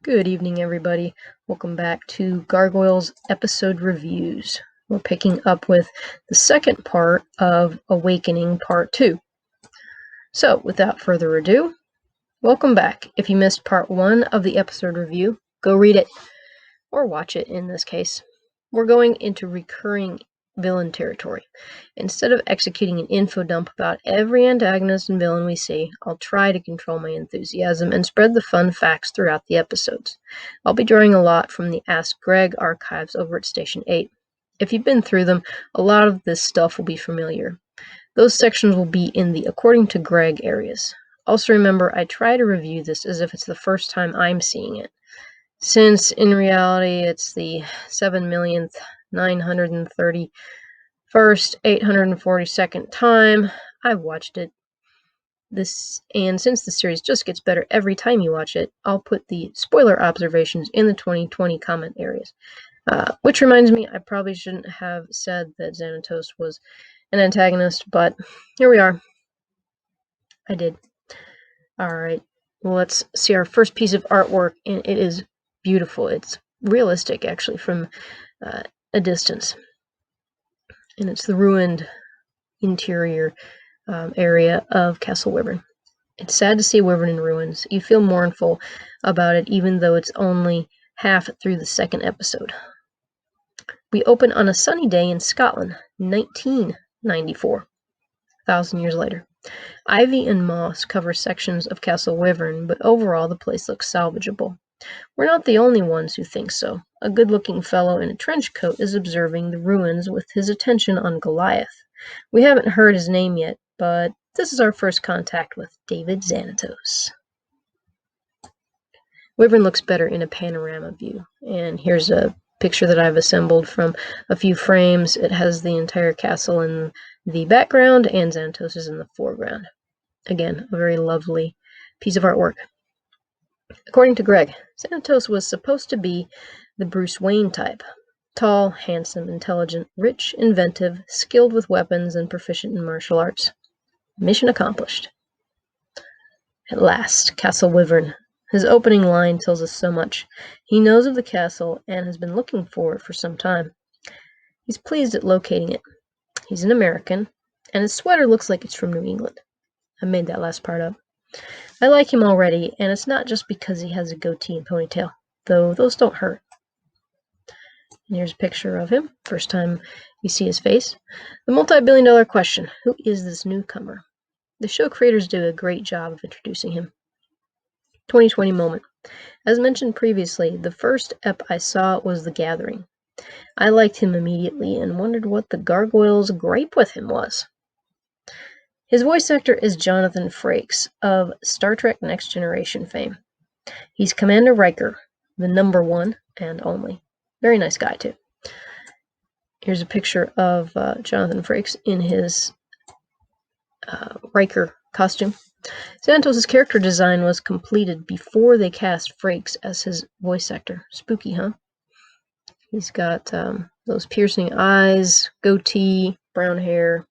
Good evening, everybody. Welcome back to Gargoyles episode reviews. We're picking up with the second part of Awakening Part 2. So, without further ado, welcome back. If you missed Part 1 of the episode review, go read it, or watch it in this case. We're going into recurring villain territory. Instead of executing an info dump about every antagonist and villain we see, I'll try to control my enthusiasm and spread the fun facts throughout the episodes. I'll be drawing a lot from the Ask Greg archives over at Station 8. If you've been through them, a lot of this stuff will be familiar. Those sections will be in the According to Greg areas. Also remember, I try to review this as if it's the first time I'm seeing it, since in reality it's the 7,931st, 842nd time I've watched it. And since the series just gets better every time you watch it, I'll put the spoiler observations in the 2020 comment areas. Which reminds me, I probably shouldn't have said that Xanatos was an antagonist, but here we are. I did. Alright, well, let's see our first piece of artwork, and it is beautiful. It's realistic, actually, from a distance. And it's the ruined interior area of Castle Wyvern. It's sad to see Wyvern in ruins. You feel mournful about it, even though it's only half through the second episode. We open on a sunny day in Scotland, 1994, 1,000 years later. Ivy and moss cover sections of Castle Wyvern, but overall the place looks salvageable. We're not the only ones who think so. A good-looking fellow in a trench coat is observing the ruins with his attention on Goliath. We haven't heard his name yet, but this is our first contact with David Xanatos. Wyvern looks better in a panorama view, and here's a picture that I've assembled from a few frames. It has the entire castle in the background, and Xanatos is in the foreground. Again, a very lovely piece of artwork. According to Greg, Xanatos was supposed to be the Bruce Wayne type. Tall, handsome, intelligent, rich, inventive, skilled with weapons, and proficient in martial arts. Mission accomplished. At last, Castle Wyvern. His opening line tells us so much. He knows of the castle and has been looking for it for some time. He's pleased at locating it. He's an American, and his sweater looks like it's from New England. I made that last part up. I like him already, and it's not just because he has a goatee and ponytail, though those don't hurt. And here's a picture of him, first time you see his face. The multi-billion-dollar question, who is this newcomer? The show creators do a great job of introducing him. 2020 moment. As mentioned previously, the first ep I saw was The Gathering. I liked him immediately and wondered what the Gargoyles' gripe with him was. His voice actor is Jonathan Frakes of Star Trek Next Generation fame. He's Commander Riker, the number one and only. Very nice guy, too. Here's a picture of Jonathan Frakes in his Riker costume. Xanatos' character design was completed before they cast Frakes as his voice actor. Spooky, huh? He's got those piercing eyes, goatee, brown hair.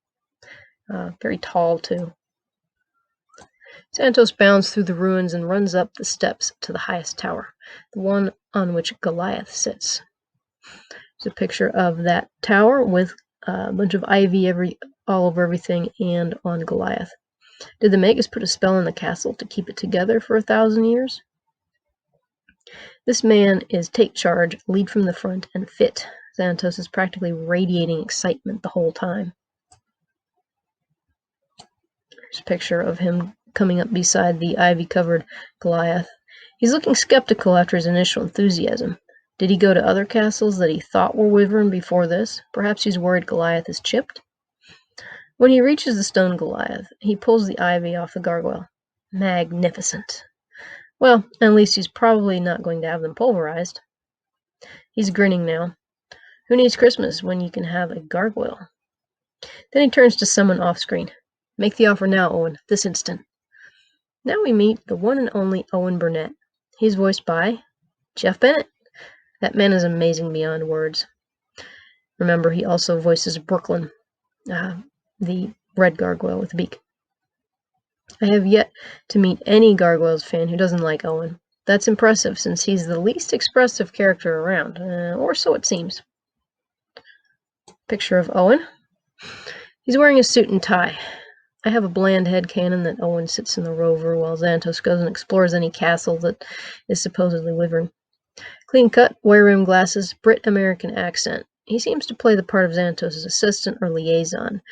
Very tall, too. Xanatos bounds through the ruins and runs up the steps to the highest tower, the one on which Goliath sits. There's a picture of that tower with a bunch of ivy all over everything and on Goliath. Did the Magus put a spell on the castle to keep it together for 1,000 years? This man is take charge, lead from the front, and fit. Xanatos is practically radiating excitement the whole time. There's a picture of him coming up beside the ivy-covered Goliath. He's looking skeptical after his initial enthusiasm. Did he go to other castles that he thought were Wyvern before this? Perhaps he's worried Goliath is chipped? When he reaches the stone Goliath, he pulls the ivy off the gargoyle. Magnificent. Well, at least he's probably not going to have them pulverized. He's grinning now. Who needs Christmas when you can have a gargoyle? Then he turns to someone off-screen. Make the offer now, Owen, this instant. Now we meet the one and only Owen Burnett. He's voiced by Jeff Bennett. That man is amazing beyond words. Remember, he also voices Brooklyn, the red gargoyle with a beak. I have yet to meet any Gargoyles fan who doesn't like Owen. That's impressive, since he's the least expressive character around, or so it seems. Picture of Owen. He's wearing a suit and tie. I have a bland headcanon that Owen sits in the rover while Xanatos goes and explores any castle that is supposedly Wyvern. Clean cut, wire-rimmed glasses, Brit-American accent. He seems to play the part of Xanatos' assistant or liaison.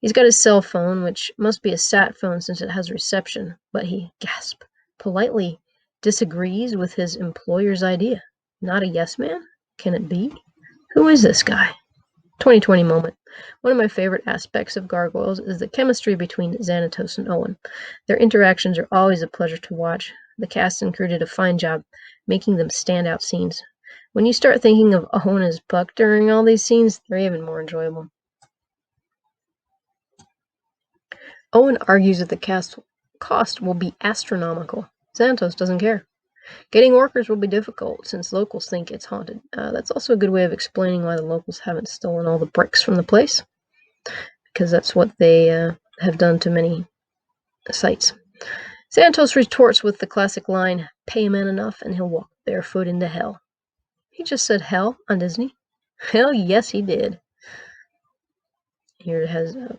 He's got his cell phone, which must be a sat phone since it has reception, but he, gasp, politely disagrees with his employer's idea. Not a yes man? Can it be? Who is this guy? 2020 moment. One of my favorite aspects of Gargoyles is the chemistry between Xanatos and Owen. Their interactions are always a pleasure to watch. The cast and crew did a fine job making them standout scenes. When you start thinking of Owen as Buck during all these scenes, they're even more enjoyable. Owen argues that the cost will be astronomical. Xanatos doesn't care. Getting workers will be difficult, since locals think it's haunted. That's also a good way of explaining why the locals haven't stolen all the bricks from the place, because that's what they have done to many sites. Xanatos retorts with the classic line, "Pay a man enough and he'll walk barefoot into hell." He just said hell on Disney. Hell yes, he did. Here it has an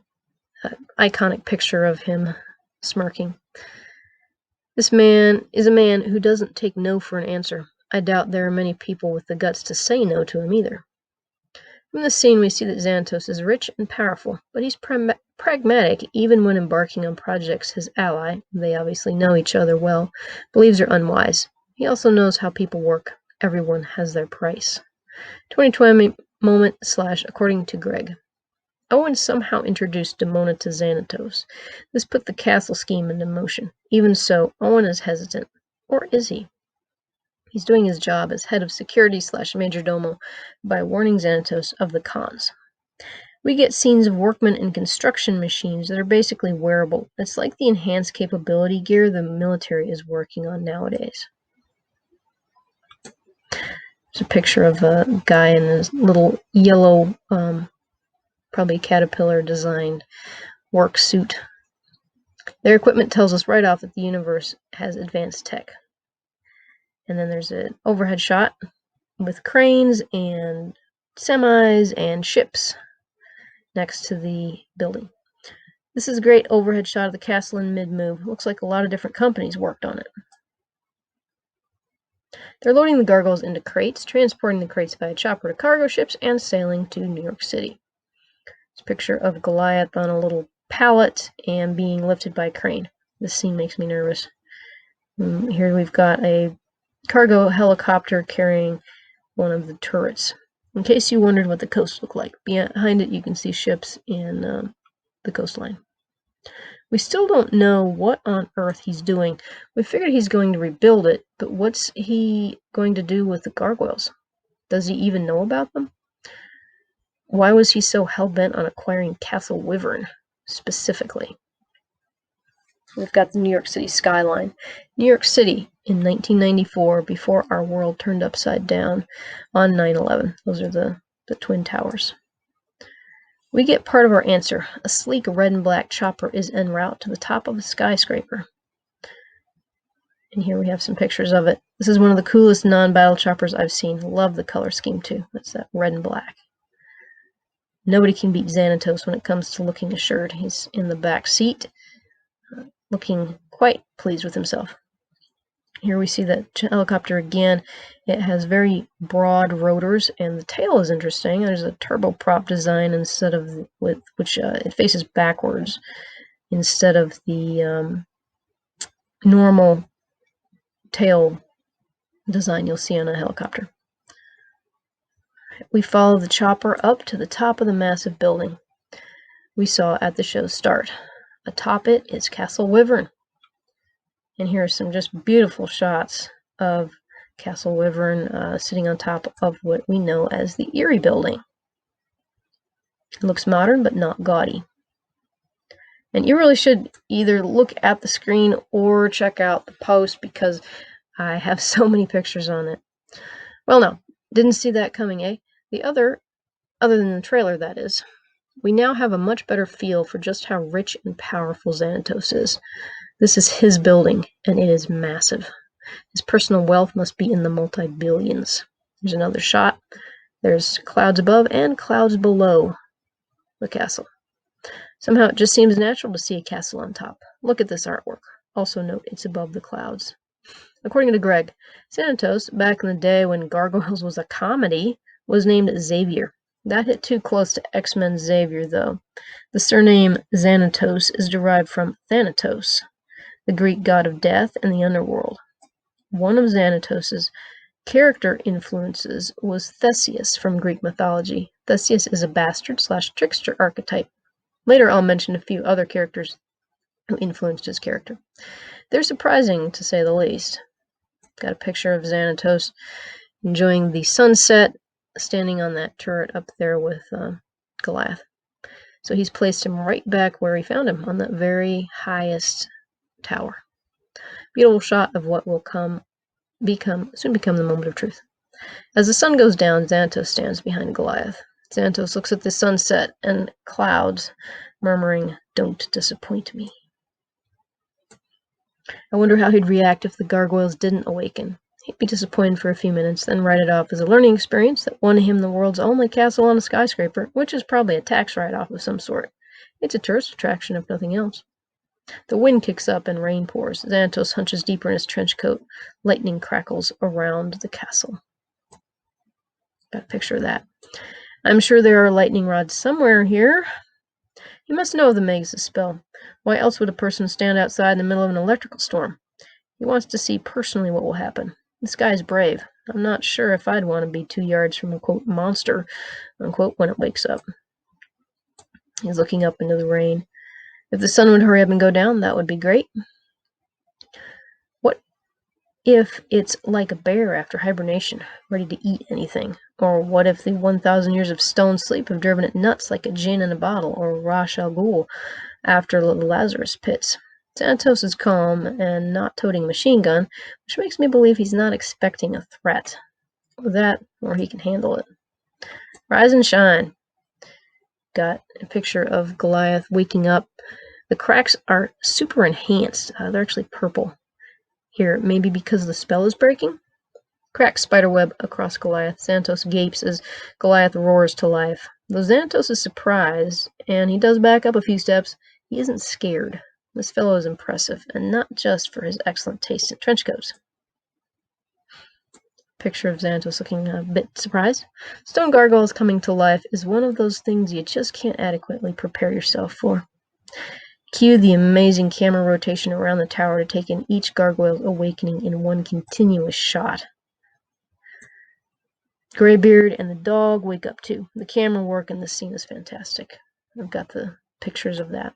iconic picture of him smirking. This man is a man who doesn't take no for an answer. I doubt there are many people with the guts to say no to him either. From this scene, we see that Xanatos is rich and powerful, but he's pragmatic even when embarking on projects his ally, they obviously know each other well, believes are unwise. He also knows how people work. Everyone has their price. 2020 moment / according to Greg. Owen somehow introduced Demona to Xanatos. This put the castle scheme into motion. Even so, Owen is hesitant. Or is he? He's doing his job as head of security / majordomo by warning Xanatos of the cons. We get scenes of workmen and construction machines that are basically wearable. It's like the enhanced capability gear the military is working on nowadays. There's a picture of a guy in his little yellow, probably Caterpillar designed work suit. Their equipment tells us right off that the universe has advanced tech. And then there's an overhead shot with cranes and semis and ships next to the building. This is a great overhead shot of the castle in mid-move. Looks like a lot of different companies worked on it. They're loading the gargoyles into crates, transporting the crates via chopper to cargo ships, and sailing to New York City. It's a picture of Goliath on a little pallet and being lifted by a crane. This scene makes me nervous. Here we've got a cargo helicopter carrying one of the turrets. In case you wondered what the coast looked like, behind it you can see ships in the coastline. We still don't know what on earth he's doing. We figured he's going to rebuild it, but what's he going to do with the gargoyles? Does he even know about them? Why was he so hell-bent on acquiring Castle Wyvern, specifically? We've got the New York City skyline. New York City in 1994, before our world turned upside down on 9/11. Those are the Twin Towers. We get part of our answer. A sleek red and black chopper is en route to the top of a skyscraper. And here we have some pictures of it. This is one of the coolest non-battle choppers I've seen. Love the color scheme too. That's that red and black. Nobody can beat Xanatos when it comes to looking assured. He's in the back seat, looking quite pleased with himself. Here we see that helicopter again. It has very broad rotors, and the tail is interesting. There's a turboprop design instead of which it faces backwards instead of the normal tail design you'll see on a helicopter. We follow the chopper up to the top of the massive building we saw at the show's start. Atop it is Castle Wyvern. And here are some just beautiful shots of Castle Wyvern sitting on top of what we know as the Erie Building. It looks modern, but not gaudy. And you really should either look at the screen or check out the post, because I have so many pictures on it. Well, no, didn't see that coming, eh? Other than the trailer, that is. We now have a much better feel for just how rich and powerful Xanatos is. This is his building, and it is massive. His personal wealth must be in the multi-billions. There's another shot. There's clouds above and clouds below the castle. Somehow it just seems natural to see a castle on top. Look at this artwork. Also note it's above the clouds. According to Greg, Xanatos, back in the day when Gargoyles was a comedy, was named Xavier. That hit too close to X-Men Xavier, though. The surname Xanatos is derived from Thanatos, the Greek god of death and the underworld. One of Xanatos' character influences was Theseus from Greek mythology. Theseus is a bastard/trickster archetype. Later I'll mention a few other characters who influenced his character. They're surprising, to say the least. Got a picture of Xanatos enjoying the sunset, standing on that turret up there with Goliath. So he's placed him right back where he found him, on that very highest tower. Beautiful shot of what will soon become the moment of truth. As the sun goes down, Xanatos stands behind Goliath. Xanatos looks at the sunset and clouds, murmuring, "Don't disappoint me." I wonder how he'd react if the gargoyles didn't awaken. He'd be disappointed for a few minutes, then write it off as a learning experience that won him the world's only castle on a skyscraper, which is probably a tax write-off of some sort. It's a tourist attraction, if nothing else. The wind kicks up and rain pours. Xanatos hunches deeper in his trench coat. Lightning crackles around the castle. Got a picture of that. I'm sure there are lightning rods somewhere here. He must know of the Magus' spell. Why else would a person stand outside in the middle of an electrical storm? He wants to see personally what will happen. This guy's brave. I'm not sure if I'd want to be 2 yards from a, quote, monster, unquote, when it wakes up. He's looking up into the rain. If the sun would hurry up and go down, that would be great. What if it's like a bear after hibernation, ready to eat anything? Or what if the 1,000 years of stone sleep have driven it nuts like a djinn in a bottle, or Ra's al Ghul after the Lazarus pits? Xanatos is calm and not toting a machine gun, which makes me believe he's not expecting a threat. Or that, or he can handle it. Rise and shine. Got a picture of Goliath waking up. The cracks are super enhanced. They're actually purple. Here, maybe because the spell is breaking? Cracked spiderweb across Goliath. Xanatos gapes as Goliath roars to life. Though Xanatos is surprised, and he does back up a few steps, he isn't scared. This fellow is impressive, and not just for his excellent taste in trench coats. Picture of Xanatos looking a bit surprised. Stone gargoyles coming to life is one of those things you just can't adequately prepare yourself for. Cue the amazing camera rotation around the tower to take in each gargoyle's awakening in one continuous shot. Greybeard and the dog wake up too. The camera work in this scene is fantastic. I've got the pictures of that.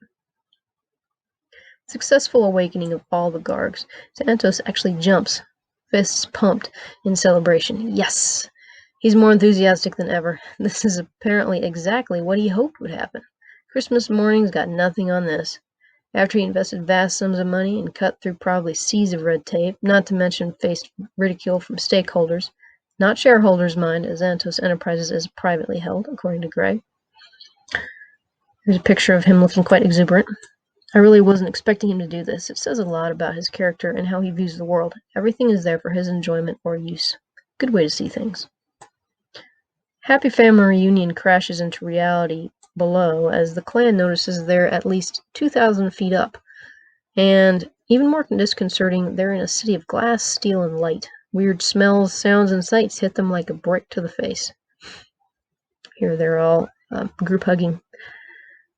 Successful awakening of all the Gargs. Xanatos actually jumps, fists pumped in celebration. Yes! He's more enthusiastic than ever. This is apparently exactly what he hoped would happen. Christmas morning's got nothing on this. After he invested vast sums of money and cut through probably seas of red tape, not to mention faced ridicule from stakeholders, not shareholders, mind, as Xanatos Enterprises is privately held, according to Greg. Here's a picture of him looking quite exuberant. I really wasn't expecting him to do this. It says a lot about his character and how he views the world. Everything is there for his enjoyment or use. Good way to see things. Happy family reunion crashes into reality below as the clan notices they're at least 2,000 feet up. And even more disconcerting, they're in a city of glass, steel, and light. Weird smells, sounds, and sights hit them like a brick to the face. Here they're all group hugging.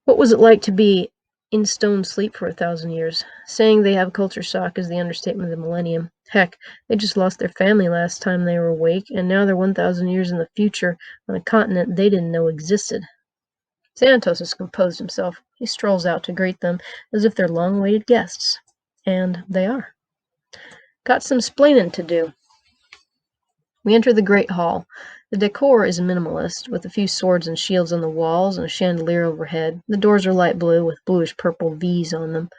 What was it like to be in stone sleep for 1,000 years? Saying they have culture shock is the understatement of the millennium. Heck, they just lost their family last time they were awake, and now they're 1,000 years in the future on a continent they didn't know existed. Xanatos has composed himself. He strolls out to greet them as if they're long-awaited guests. And they are. Got some splaining to do. We enter the Great Hall. The decor is minimalist, with a few swords and shields on the walls and a chandelier overhead. The doors are light blue with bluish-purple V's on them.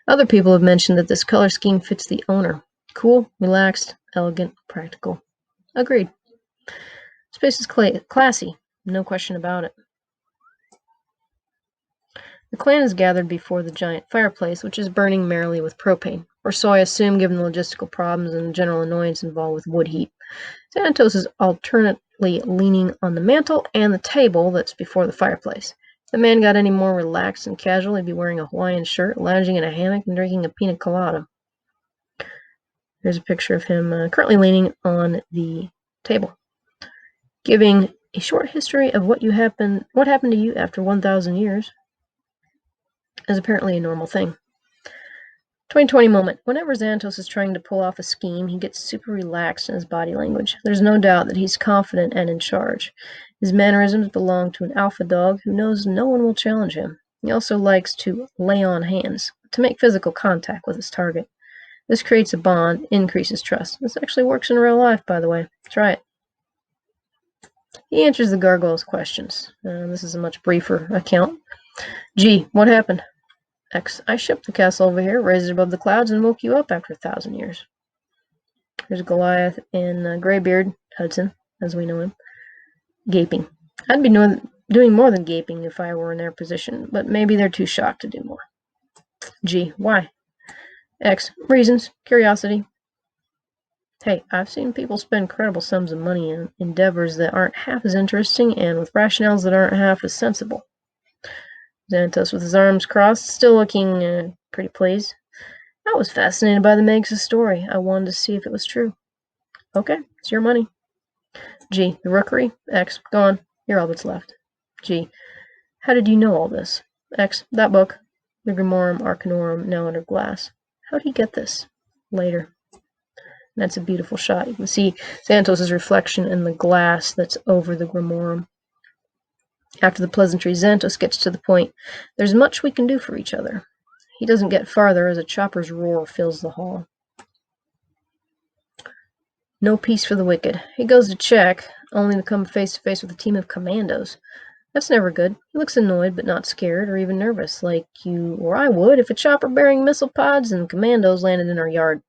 Other people have mentioned that this color scheme fits the owner. Cool, relaxed, elegant, practical. Agreed. Space is classy, no question about it. The clan is gathered before the giant fireplace, which is burning merrily with propane. or so I assume given the logistical problems and general annoyance involved with wood heat. Xanatos is alternately leaning on the mantel and the table that's before the fireplace. If the man got any more relaxed and casual, he'd be wearing a Hawaiian shirt, lounging in a hammock, and drinking a pina colada. Here's a picture of him currently leaning on the table, giving a short history of what happened to you after 1,000 years, is apparently a normal thing. 2020 moment. Whenever Xanatos is trying to pull off a scheme, he gets super relaxed in his body language. There's no doubt that he's confident and in charge. His mannerisms belong to an alpha dog who knows no one will challenge him. He also likes to lay on hands, to make physical contact with his target. This creates a bond, increases trust. This actually works in real life, by the way. Try it. He answers the Gargoyles' questions. This is a much briefer account. G, what happened? X, I shipped the castle over here, raised it above the clouds, and woke you up after 1,000 years. Here's Goliath and Greybeard, Hudson, as we know him, gaping. I'd be doing more than gaping if I were in their position, but maybe they're too shocked to do more. G, why? X, reasons, curiosity. Hey, I've seen people spend incredible sums of money in endeavors that aren't half as interesting and with rationales that aren't half as sensible. Xanatos with his arms crossed, still looking pretty pleased. I was fascinated by the Meg's story. I wanted to see if it was true. Okay, it's your money. G, the rookery. X, gone. You're all that's left. G, how did you know all this? X, that book. The Grimorum Arcanorum, now under glass. How'd he get this? Later. That's a beautiful shot. You can see Xanatos' reflection in the glass that's over the Grimorum. After the pleasantry, Xanatos gets to the point. There's much we can do for each other. He doesn't get farther as a chopper's roar fills the hall. No peace for the wicked. He goes to check, only to come face to face with a team of commandos. That's never good. He looks annoyed, but not scared or even nervous, like you or I would if a chopper bearing missile pods and commandos landed in our yard.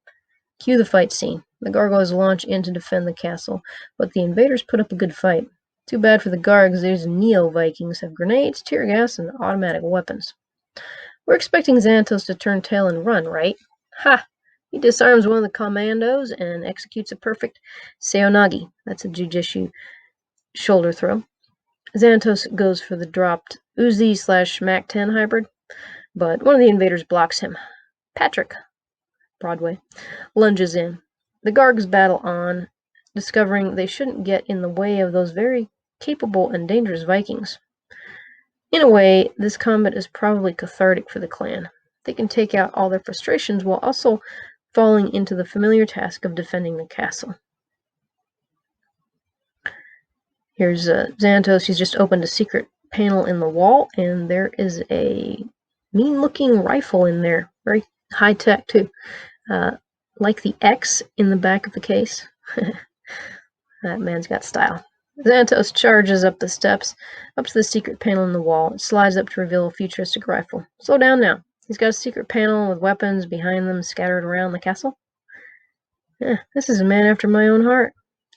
Cue the fight scene. The Gargoyles launch in to defend the castle, but the invaders put up a good fight. Too bad for the Gargs, these Neo-Vikings have grenades, tear gas, and automatic weapons. We're expecting Xanatos to turn tail and run, right? Ha! He disarms one of the commandos and executes a perfect Seonagi. That's a jujitsu shoulder throw. Xanatos goes for the dropped Uzi/Mac-10 hybrid, but one of the invaders blocks him. Patrick, Broadway, lunges in. The Gargs battle on, discovering they shouldn't get in the way of those very capable and dangerous Vikings. In a way, this combat is probably cathartic for the clan. They can take out all their frustrations while also falling into the familiar task of defending the castle. Here's Xanatos. He's just opened a secret panel in the wall, and there is a mean-looking rifle in there. Very high-tech, too. Like the X in the back of the case. That man's got style. Xanatos charges up the steps, up to the secret panel in the wall. It slides up to reveal a futuristic rifle. Slow down now. He's got a secret panel with weapons behind them scattered around the castle. This is a man after my own heart.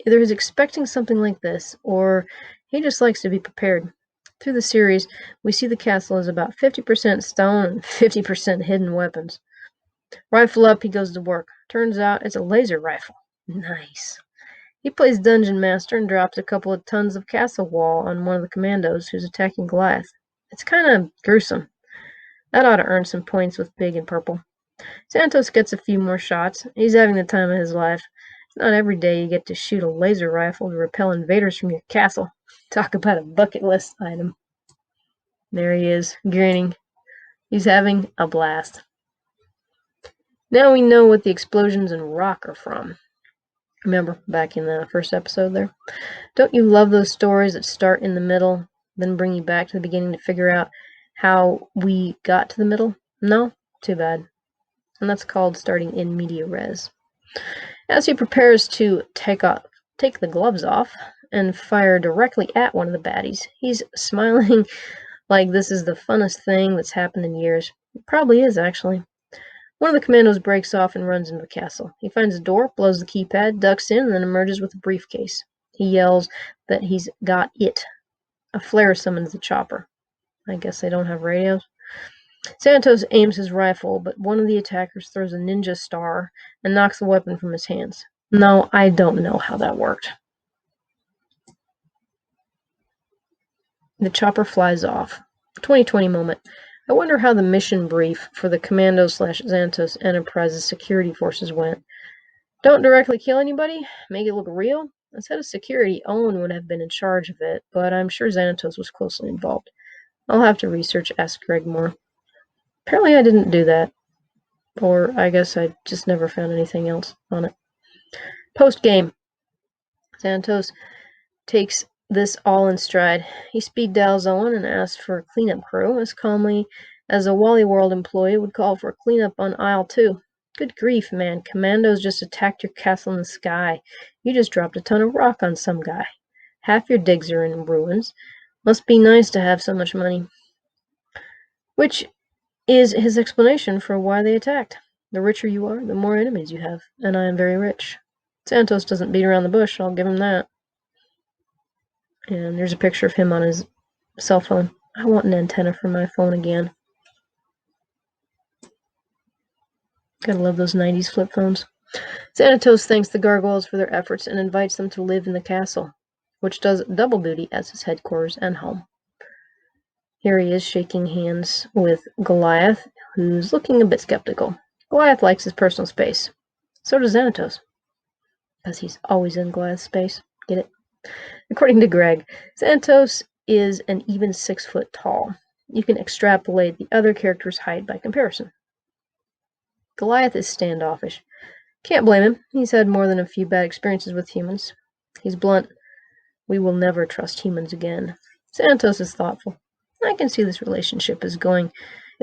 Either he's expecting something like this, or he just likes to be prepared. Through the series, we see the castle is about 50% stone and 50% hidden weapons. Rifle up, he goes to work. Turns out it's a laser rifle. Nice. He plays Dungeon Master and drops a couple of tons of castle wall on one of the commandos who's attacking Goliath. It's kind of gruesome. That ought to earn some points with Big and Purple. Xanatos gets a few more shots. He's having the time of his life. Not every day you get to shoot a laser rifle to repel invaders from your castle. Talk about a bucket list item. There he is, grinning. He's having a blast. Now we know what the explosions in rock are from. Remember, back in the first episode there? Don't you love those stories that start in the middle, then bring you back to the beginning to figure out how we got to the middle? No? Too bad. And that's called starting in media res. As he prepares to take the gloves off and fire directly at one of the baddies, he's smiling like this is the funnest thing that's happened in years. It probably is, actually. One of the commandos breaks off and runs into the castle. He finds a door, blows the keypad, ducks in, and then emerges with a briefcase. He yells that he's got it. A flare summons the chopper. I guess they don't have radios. Xanatos aims his rifle, but one of the attackers throws a ninja star and knocks the weapon from his hands. No, I don't know how that worked. The chopper flies off. 2020 moment. I wonder how the mission brief for the Commando/Xanatos Enterprise's security forces went. Don't directly kill anybody? Make it look real? As head of security, Owen would have been in charge of it, but I'm sure Xanatos was closely involved. I'll have to research Ask Greg more. Apparently I didn't do that. Or I guess I just never found anything else on it. Post-game. Xanatos takes this all in stride. He speed dials Owen and asks for a cleanup crew, as calmly as a Wally World employee would call for a cleanup on aisle 2. Good grief, man. Commandos just attacked your castle in the sky. You just dropped a ton of rock on some guy. Half your digs are in ruins. Must be nice to have so much money. Which is his explanation for why they attacked. The richer you are, the more enemies you have, and I am very rich. Xanatos doesn't beat around the bush, I'll give him that. And there's a picture of him on his cell phone. I want an antenna for my phone again. Gotta love those 90s flip phones. Xanatos thanks the Gargoyles for their efforts and invites them to live in the castle, which does double duty as his headquarters and home. Here he is shaking hands with Goliath, who's looking a bit skeptical. Goliath likes his personal space. So does Xanatos, because he's always in Goliath's space. Get it? According to Greg, Xanatos is an even 6 foot tall. You can extrapolate the other character's height by comparison. Goliath is standoffish. Can't blame him. He's had more than a few bad experiences with humans. He's blunt. We will never trust humans again. Xanatos is thoughtful. I can see this relationship is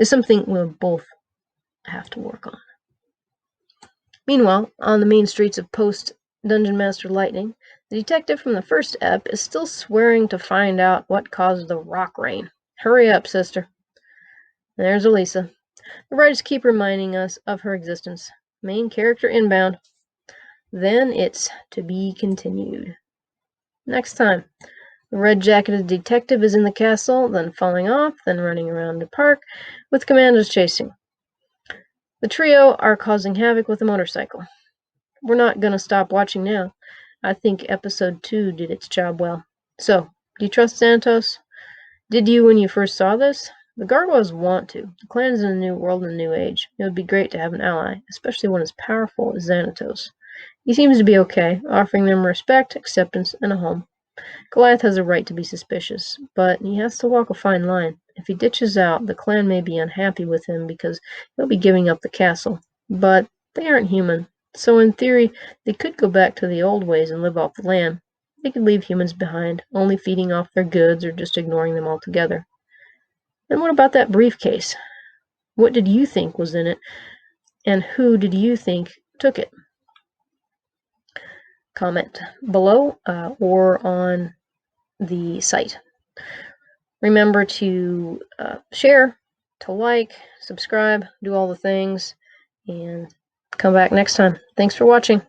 something we'll both have to work on. Meanwhile, on the main streets of Dungeon Master Lightning, the detective from the first ep is still swearing to find out what caused the rock rain. Hurry up, sister. There's Elisa. The writers keep reminding us of her existence. Main character inbound. Then it's to be continued. Next time, the red-jacketed detective is in the castle, then falling off, then running around the park, with commandos chasing. The trio are causing havoc with a motorcycle. We're not going to stop watching now. I think episode 2 did its job well. So, do you trust Xanatos? Did you when you first saw this? The Gargoyles want to. The clan is in a new world and a new age. It would be great to have an ally, especially one as powerful as Xanatos. He seems to be okay, offering them respect, acceptance, and a home. Goliath has a right to be suspicious, but he has to walk a fine line. If he ditches out, the clan may be unhappy with him because he'll be giving up the castle. But they aren't human, so in theory, they could go back to the old ways and live off the land. They could leave humans behind, only feeding off their goods or just ignoring them altogether. And what about that briefcase? What did you think was in it, and who did you think took it? Comment below or on the site. Remember to share, to like, subscribe, do all the things, and come back next time. Thanks for watching.